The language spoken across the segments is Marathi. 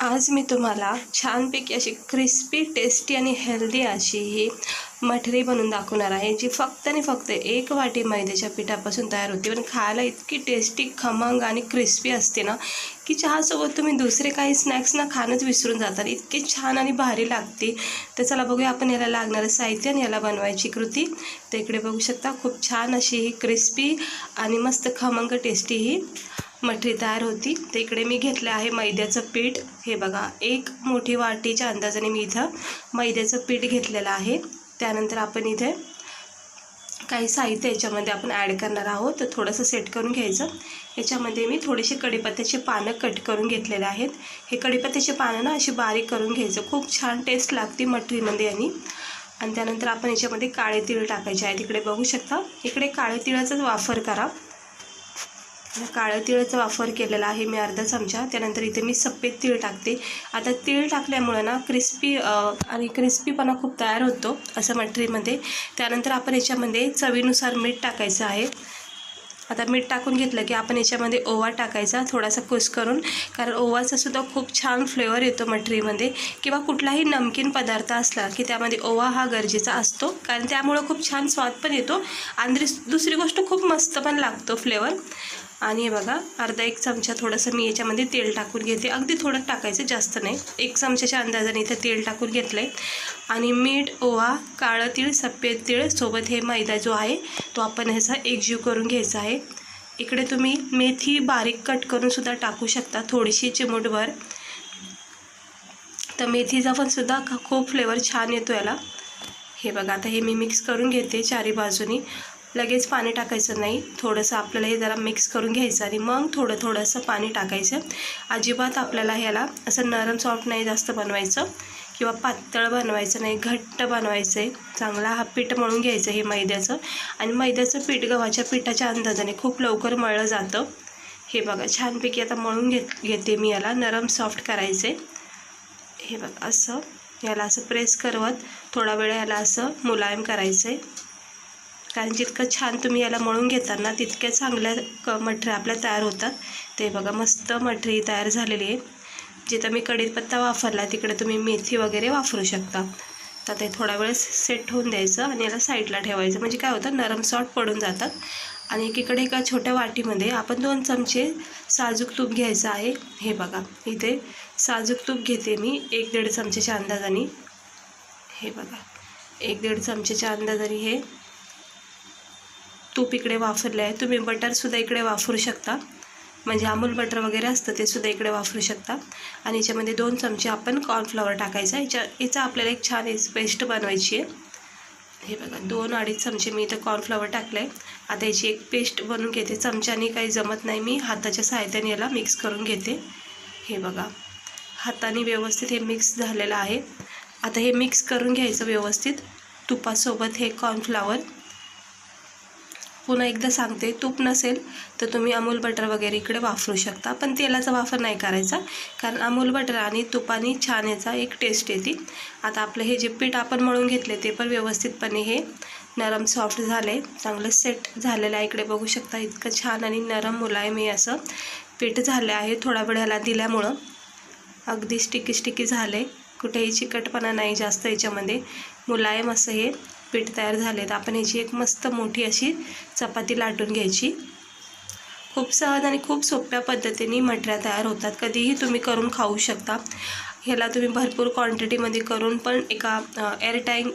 आज मी तुम्हाला छानपैकी अशी क्रिस्पी टेस्टी आणि हेल्दी अशी ही मठरी बनवून दाखवणार आहे, जी फक्त आणि फक्त 1 वाटी मैद्याच्या पिठापासून तयार होते. पण खायला इतकी टेस्टी, खमंग आणि क्रिस्पी असते ना, की चहासोबत तुम्ही दुसरे काही स्नॅक्स ना खाणंच विसरून जातात. इतकी छान आणि भारी लागते. तर चला बघूया आपण याला लागणारं साहित्य आणि याला बनवायची कृती. तर इकडे बघू शकता, खूप छान अशी ही क्रिस्पी आणि मस्त खमंग टेस्टी ही मठरी तयार होती. तर इकडे मी घेतलं आहे मैद्याचं पीठ. हे बघा, 1 मोठी वाटीच्या अंदाजाने मी इथं मैद्याचं पीठ घेतलेलं आहे. त्यानंतर आपण इथे काही साहित्य याच्यामध्ये आपण ॲड करणार आहोत. तर थोडंसं सेट करून घ्यायचं. याच्यामध्ये मी थोडेसे कढीपत्त्याचे पानं कट करून घेतलेले आहेत. हे कढीपत्त्याचे पानं ना अशी बारीक करून घ्यायचं. खूप छान टेस्ट लागते मठरीमध्ये आणि त्यानंतर आपण याच्यामध्ये काळे तीळ टाकायचे आहेत. इकडे बघू शकता, इकडे काळे तिळाचाच वापर करा. काळ्या तिळाचा वापर केलेला आहे मी अर्धा चमचा. त्यानंतर इथे मी सफेद तीळ टाकते. आता तीळ टाकल्यामुळे ना क्रिस्पी आणि क्रिस्पीपणा खूप तयार होतो असं मठरीमध्ये. त्यानंतर आपण याच्यामध्ये चवीनुसार मीठ टाकायचं आहे. आता मीठ टाकून घेतलं की आपण याच्यामध्ये ओवा टाकायचा थोडासा कुस्करून, कारण ओवाचा सुद्धा खूप छान फ्लेवर येतो मठरीमध्ये. किंवा कुठलाही नमकीन पदार्थ असला की त्यामध्ये ओवा हा गरजेचा असतो, कारण त्यामुळं खूप छान स्वाद पण येतो आणि दुसरी गोष्ट खूप मस्त पण लागतो फ्लेवर. आणि हे बघा, अर्धा 1 चमचा थोडंसं मी याच्यामध्ये तेल टाकून घेते. अगदी थोडं टाकायचं, जास्त नाही. 1 चमच्याच्या अंदाजाने इथं तेल टाकून घेतलं आहे. आणि मीठ, ओवा, काळं तीळ, सफेद तीळ सोबत हे मैदा जो आहे तो आपण ह्याचा एकजीव करून घ्यायचा आहे. इकडे तुम्ही मेथी बारीक कट करून सुद्धा टाकू शकता, थोडीशी चिमूटभर. तर मेथीचा पण सुद्धा खूप फ्लेवर छान येतो याला. हे बघा, आता हे मी मिक्स करून घेते चारी बाजूनी. लगेच पाणी टाकायचं नाही, थोडंसं आपल्याला हे जरा मिक्स करून घ्यायचं आणि मग थोडंसं पाणी टाकायचं. अजिबात आपल्याला ह्याला असं नरम सॉफ्ट नाही जास्त बनवायचं किंवा पातळ बनवायचं नाही, घट्ट बनवायचं आहे. चांगला हा पीठ मळून घ्यायचं हे मैद्याचं. आणि मैद्याचं पीठ गव्हाच्या पिठाच्या अंदाजाने खूप लवकर मळलं जातं. हे बघा, छानपैकी आता मळून घेते मी याला. नरम सॉफ्ट करायचं आहे. हे बघा, असं याला असं प्रेस करवत थोडा वेळ याला असं मुलायम करायचं आहे. कारण जितकं छान तुम्ही याला मळून घेता ना, तितक्या चांगल्या मठरी आपल्या तयार होतात. ते बघा, मस्त मठरी तयार झालेली आहे. जिथं मी कढीपत्ता वापरला तिकडे तुम्ही मेथी वगैरे वापरू शकता. तर ते थोडा वेळ सेट होऊन द्यायचं आणि याला साईडला ठेवायचं. म्हणजे काय होतं, नरम सॉफ्ट पडून जातात. आणि एकीकडे एका छोट्या वाटीमध्ये आपण 2 चमचे साजूक तूप घ्यायचं आहे. हे बघा, इथे साजूक तूप घेते मी 1-1.5 चमच्याच्या अंदाजाने. हे बघा, 1-1.5 चमच्याच्या अंदाजाने हे तूप इकडे वापरले आहे. तुम्ही बटरसुद्धा इकडे वापरू शकता, म्हणजे अमूल बटर वगैरे असतं ते सुद्धा इकडे वापरू शकता. आणि याच्यामध्ये 2 चमचे आपण कॉर्नफ्लॉवर टाकायचा. याचा आपल्याला एक छान पेस्ट बनवायची आहे. हे बघा, 2-2.5 चमचे मी इथं कॉर्नफ्लॉवर टाकलं आहे. आता याची एक पेस्ट बनवून घेते. चमच्याने काही जमत नाही, मी हाताच्या सहाय्याने याला मिक्स करून घेते. हे बघा, हाताने व्यवस्थित हे मिक्स झालेलं आहे. आता हे मिक्स करून घ्यायचं व्यवस्थित तुपासोबत हे कॉर्नफ्लॉवर. पुन्हा एकदा सांगते, तूप नसेल तर तुम्ही अमूल बटर वगैरे इकडे वापरू शकता, पण तेलाचा वापर नाही करायचा, कारण अमूल बटर आणि तुपाने छान याचा एक टेस्ट येते. आता आपलं हे जे पीठ आपण मळून घेतले ते पण व्यवस्थितपणे हे नरम सॉफ्ट झाले, चांगलं सेट झालेलं आहे. इकडे बघू शकता, इतकं छान आणि नरम मुलायम हे असं पीठ झालं आहे. थोडा वेळ ह्याला दिल्यामुळं अगदी स्टिकी झाले, कुठेही चिकटपणा नाही जास्त याच्यामध्ये. मुलायम असं हे पीठ तयार झाले. तर आपण ह्याची एक मस्त मोठी अशी चपाती लाटून घ्यायची. खूप सहज आणि खूप सोप्या पद्धतीने मठऱ्या तयार होतात. कधीही तुम्ही करून खाऊ शकता. ह्याला तुम्ही भरपूर क्वांटिटीमध्ये करून पण एका एअरटाईट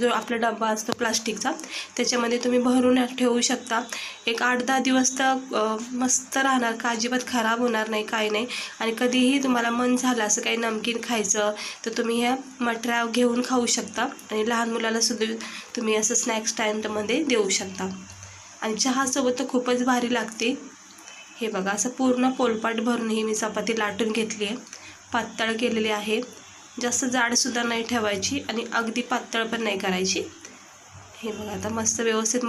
जो आपला डब्बा असतो प्लास्टिकचा, त्याच्यामध्ये तुम्ही भरून ठेवू शकता. एक 8-10 दिवस तर मस्त राहणार, का अजिबात खराब होणार नाही, काही नाही. आणि कधीही तुम्हाला मन झालं असं काही नमकीन खायचं तर तुम्ही ह्या मठऱ्या घेऊन खाऊ शकता. आणि लहान मुलाला सुद्धा तुम्ही असं स्नॅक्स टाईममध्ये देऊ शकता. आणि चहासोबत तर खूपच भारी लागते. हे बघा, असं पूर्ण पोलपाट भरून ही मी चपाती लाटून घेतली आहे. पातळ केलेली आहे, जास्त जाडसुद्धा नाही ठेवायची आणि अगदी पातळ पण नाही करायची. हे बघा, आता मस्त व्यवस्थित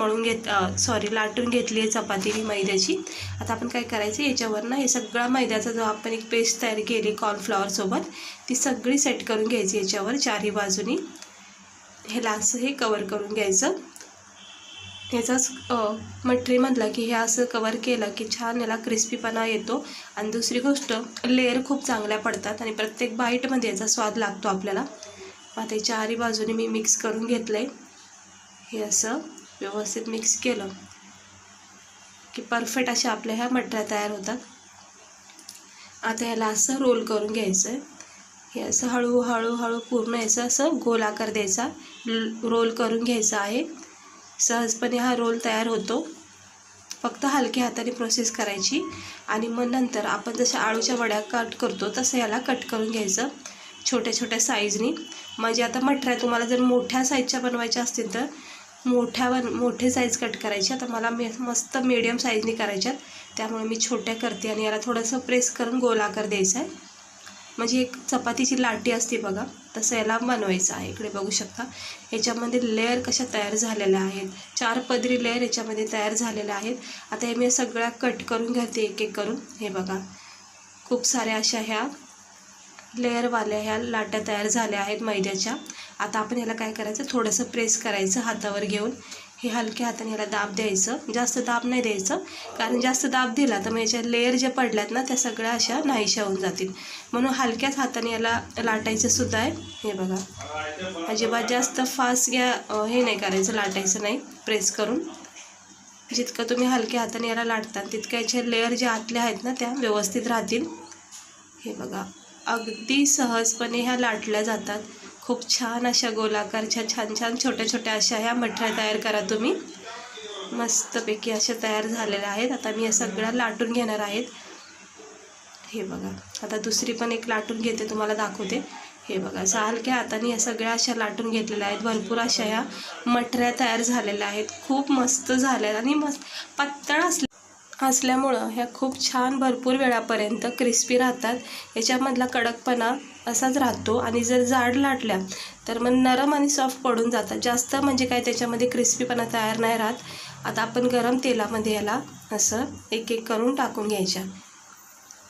लाटून घेतली आहे चपाती ही मैद्याची. आता आपण काय करायचं, याच्यावर ना हे सगळा मैद्याचा जो आपण एक पेस्ट तयार केली कॉर्नफ्लॉवरसोबत, ती सगळी सेट करून घ्यायची याच्यावर चारही बाजूनी. ह्याला असं हे कवर करून घ्यायचं. ह्याचाच मटरी म्हटलं की हे असं कवर केलं की छान याला क्रिस्पीपणा येतो. आणि दुसरी गोष्ट लेअर खूप चांगल्या पडतात आणि प्रत्येक बाईटमध्ये याचा स्वाद लागतो आपल्याला. आता चारही बाजूने मी मिक्स करून घेतलं आहे. हे असं व्यवस्थित मिक्स केलं की परफेक्ट अशा आपल्या ह्या मटऱ्या तयार होतात. आता ह्याला असं रोल करून घ्यायचं आहे. हे असं हळूहळू पूर्ण याचा असं गोल आकार द्यायचा, रोल करून घ्यायचा आहे. सहजपणे हा रोल तयार होतो. फक्त हलक्या हाताने प्रोसेस करायची आणि मग नंतर आपण जशा आळूच्या वड्या कट करतो तसं याला कट करून घ्यायचं छोट्या छोट्या साईजनी. म्हणजे आता मठऱ्या तुम्हाला जर मोठ्या साईजच्या बनवायच्या असतील तर मोठे साईज कट करायचे. आता मला मस्त मीडियम साईजनी करायच्यात, त्यामुळे मी छोट्या करते आणि याला थोडंसं प्रेस करून गोल आकार द्यायचा आहे. म्हणजे एक चपातीची लाटी असते बघा, तसं याला बनवायचं आहे. इकडे बघू शकता याच्यामध्ये लेअर कशा तयार झालेल्या आहेत. 4 पदरी लेअर याच्यामध्ये तयार झालेल्या आहेत. आता हे मी सगळ्या कट करून घेते एक एक करून. हे बघा खूप साऱ्या अशा ह्या लेअरवाल्या ह्या लाट्या तयार झाल्या आहेत मैद्याच्या. आता आपण ह्याला काय करायचं, थोडंसं प्रेस करायचं हातावर घेऊन. हे हलक्या हाताने ह्याला दाब द्यायचं, जास्त दाब नाही द्यायचं, कारण जास्त दाब दिला तर मग याच्या लेअर ज्या पडल्यात ना त्या सगळ्या अशा नाहीशा होऊन जातील. म्हणून हलक्याच हाताने याला लाटायचं सुद्धा आहे. हे बघा अजिबात जास्त फास्ट हे नाही करायचं, लाटायचं नाही प्रेस करून. जितकं तुम्ही हलक्या हाताने याला लाटता तितक्या याच्या लेअर ज्या आतल्या आहेत ना त्या व्यवस्थित राहतील. हे बघा अगदी सहजपणे ह्या लाटल्या जातात. खूप छान अशा गोलाकारच्या छान छान छोट्या छोट्या अशा ह्या मठऱ्या तयार करा तुम्ही. मस्तपैकी अशा तयार झालेल्या आहेत. आता मी या सगळ्या लाटून घेणार आहेत. हे बघा आता दुसरी पण एक लाटून घेते, तुम्हाला दाखवते. हे बघा असं हलक्या हाताने या सगळ्या अशा लाटून घेतलेल्या आहेत. भरपूर अशा ह्या मठऱ्या तयार झालेल्या आहेत. खूप मस्त झाल्या आणि मस्त पातळ असल्यामुळं ह्या खूप छान भरपूर वेळापर्यंत क्रिस्पी राहतात. याच्यामधला कडकपणा असाच राहतो आणि जर जाड लाटल्या तर मग नरम आणि सॉफ्ट पडून जातात. जास्त म्हणजे काय त्याच्यामध्ये क्रिस्पीपणा तयार नाही राहत. आता आपण गरम तेलामध्ये याला असं एक एक करून टाकून घ्यायच्या.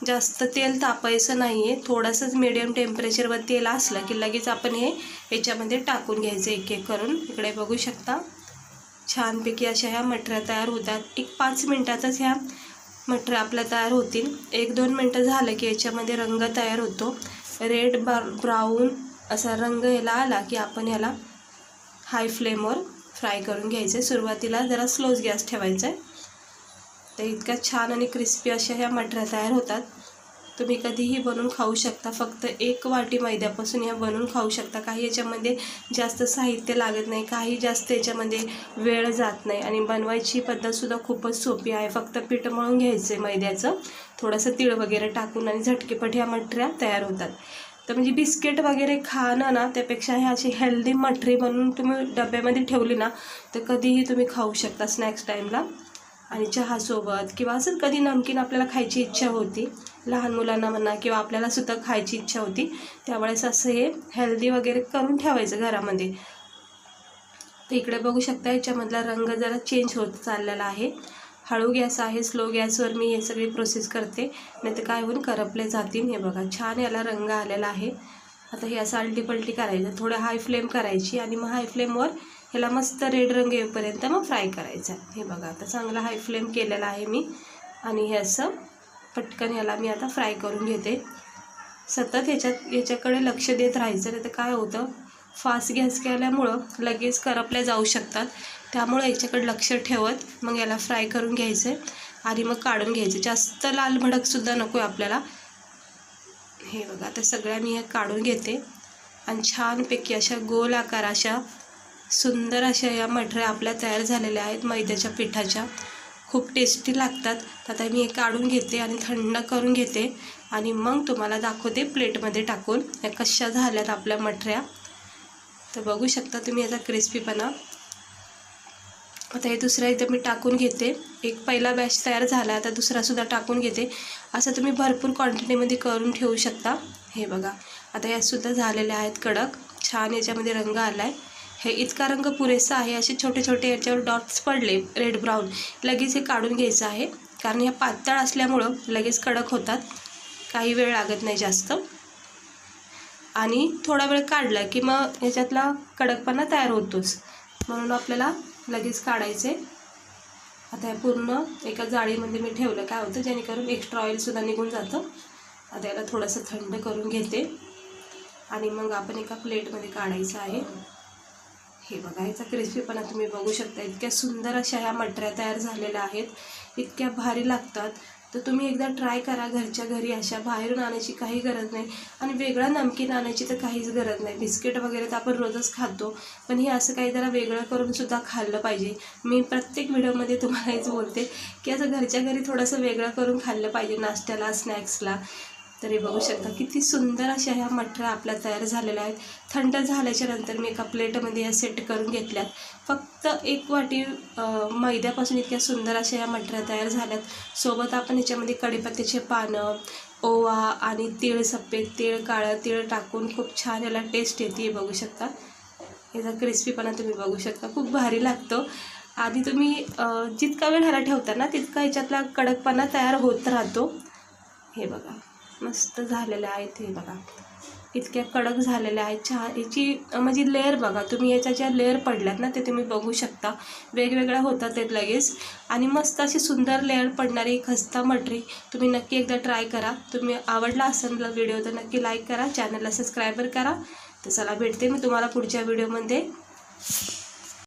जास्त तेल तापायचं नाही आहे, थोडंसंच मीडियम टेम्परेचरवर तेल असलं की लगेच आपण हे याच्यामध्ये टाकून घ्यायचं एक एक करून. इकडे बघू शकता छानपैकी अशा ह्या मठऱ्या तयार होतात. एक 5 मिनटातच ह्या मठऱ्या आपल्या तयार होतील. 1-2 मिनटं झालं की याच्यामध्ये रंग तयार होतो. रेड ब्राऊन असा रंग याला आला की आपण याला हाय फ्लेमवर फ्राय करून घ्यायचं आहे. सुरुवातीला जरा स्लोच गॅस ठेवायचा आहे. तर इतक्या छान आणि क्रिस्पी अशा ह्या मठऱ्या तयार होतात. तुम्ही कधीही बनवून खाऊ शकता. फक्त 1 वाटी मैद्यापासून ह्या बनवून खाऊ शकता. काही याच्यामध्ये जास्त साहित्य लागत नाही, काही जास्त याच्यामध्ये वेळ जात नाही आणि बनवायची पद्धतसुद्धा खूपच सोपी आहे. फक्त पीठ मळून घ्यायचं आहे मैद्याचं, थोडंसं तीळ वगैरे टाकून आणि झटकेपट ह्या मठऱ्या तयार होतात. तर म्हणजे बिस्किट वगैरे खाणं ना त्यापेक्षा ह्या अशी हेल्दी मठरी बनवून तुम्ही डब्यामध्ये ठेवली ना तर कधीही तुम्ही खाऊ शकता स्नॅक्स टाईमला आणि चहासोबत, किंवा असं कधी नमकीन आपल्याला खायची इच्छा होती, लहान मुलांना म्हणा किंवा आपल्याला सुद्धा खायची इच्छा होती, त्यावेळेस असं हे हेल्दी वगैरे करून ठेवायचं घरामध्ये. तर इकडे बघू शकता याच्यामधला रंग जरा चेंज होत चाललेला आहे. हळू गॅस आहे, स्लो गॅसवर मी हे सगळी प्रोसेस करते, नाही तर काय होऊन करपले जातील. हे बघा छान याला रंग आलेला आहे. आता हे असं आलटीपलटी करायचं, थोडं हाय फ्लेम करायची आणि मग हाय फ्लेमवर ह्याला मस्त रेड रंग येईपर्यंत मग फ्राय करायचा. हे बघा आता चांगला हाय फ्लेम केलेला आहे मी आणि हे असं पटकन याला मी आता फ्राय करून घेते. सतत याच्याकडे लक्ष देत राहायचं, नाही तर काय होतं फास्ट गॅस केल्यामुळं लगेच करपल्या जाऊ शकतात. त्यामुळे याच्याकडे लक्ष ठेवत मग याला फ्राय करून घ्यायचं आहे आणि मग काढून घ्यायचं. जास्त लाल भडकसुद्धा नको आहे आपल्याला. हे बघा आता सगळ्या मी हे काढून घेते आणि छानपैकी अशा गोल आकार अशा सुंदर अशा या मठऱ्या आपल्या तयार झालेल्या आहेत मैद्याच्या पिठाच्या. खूप टेस्टी लागतात. आता मी हे काढून घेते आणि थंड करून घेते आणि मग तुम्हाला दाखवते प्लेटमध्ये टाकून या कशा झाल्यात आपल्या मठऱ्या. तर बघू शकता तुम्ही याचा क्रिस्पीपणा. आता हे दुसरा इथं मी टाकून घेते. एक पहिला बॅच तयार झाला, आता दुसरासुद्धा टाकून घेते. असं तुम्ही भरपूर क्वांटिटीमध्ये करून ठेवू शकता. हे बघा आता यासुद्धा झालेल्या आहेत कडक, छान याच्यामध्ये रंग आला आहे. हे इतका रंग पुरेसा आहे. असे छोटे छोटे याच्यावर डॉट्स पडले रेड ब्राऊन, लगेच हे काढून घ्यायचं आहे, कारण ह्या पातळ असल्यामुळं लगेच कडक होतात, काही वेळ लागत नाही जास्त. आणि थोडा वेळ काढला की मग याच्यातला कडकपणा तयार होतोच, म्हणून आपल्याला लगेच काढायचे. आता हे पूर्ण एका जाळीमध्ये मी ठेवलं, काय होतं जेणेकरून एक्स्ट्रा ऑइलसुद्धा निघून जातं. आता याला थोडंसं थंड करून घेते आणि मग आपण एका प्लेटमध्ये काढायचं आहे. हे बघा, याचा क्रिस्पीपणा तुम्ही बघू शकता. इतक्या सुंदर अशा ह्या मटऱ्या तयार झालेल्या आहेत, इतक्या भारी लागतात. तर तुम्ही एकदा ट्राय करा घरच्या घरी. अशा बाहेरून आणायची काही गरज नाही आणि वेगळा नमकीन आणायची तर काहीच गरज नाही. बिस्किट वगैरे तर आपण रोजच खातो, पण हे असं काही जरा वेगळं करून सुद्धा खाल्लं पाहिजे. मी प्रत्येक व्हिडिओमध्ये तुम्हाला हेच बोलते की असं घरच्या घरी थोडंसं वेगळं करून खाल्लं पाहिजे नाश्त्याला, स्नॅक्सला. तर हे बघू शकता किती सुंदर अशा ह्या मठऱ्या आपल्या तयार झालेल्या आहेत. थंड झाल्याच्या नंतर मी एका प्लेटमध्ये या सेट करून घेतल्यात. फक्त 1 वाटी मैद्यापासून इतक्या सुंदर अशा ह्या मठऱ्या तयार झाल्यात. सोबत आपण ह्याच्यामध्ये कढीपत्त्याचे पानं, ओवा आणि तीळ, सफेद तीळ, काळं तीळ टाकून खूप छान याला टेस्ट येते. बघू शकता याचा क्रिस्पीपणा तुम्ही बघू शकता, खूप भारी लागतो. आधी तुम्ही जितका वेळ ह्याला ठेवता ना तितका ह्याच्यातला कडकपणा तयार होत राहतो. हे बघा मस्त झालेल्या आहेत. हे बघा इतक्या कडक झालेल्या आहेत. याची म्हणजे लेअर बघा तुम्ही, याच्या ज्या लेअर पडल्यात ना ते तुम्ही बघू शकता. वेगवेगळ्या होतात ते लगेच आणि मस्त अशी सुंदर लेअर पडणारी खस्ता मटरी तुम्ही नक्की एकदा ट्राय करा. तुम्ही आवडला असेल व्हिडिओ तर नक्की लाईक करा, चॅनलला सबस्क्राईबर करा. तर चला भेटते मी तुम्हाला पुढच्या व्हिडिओमध्ये.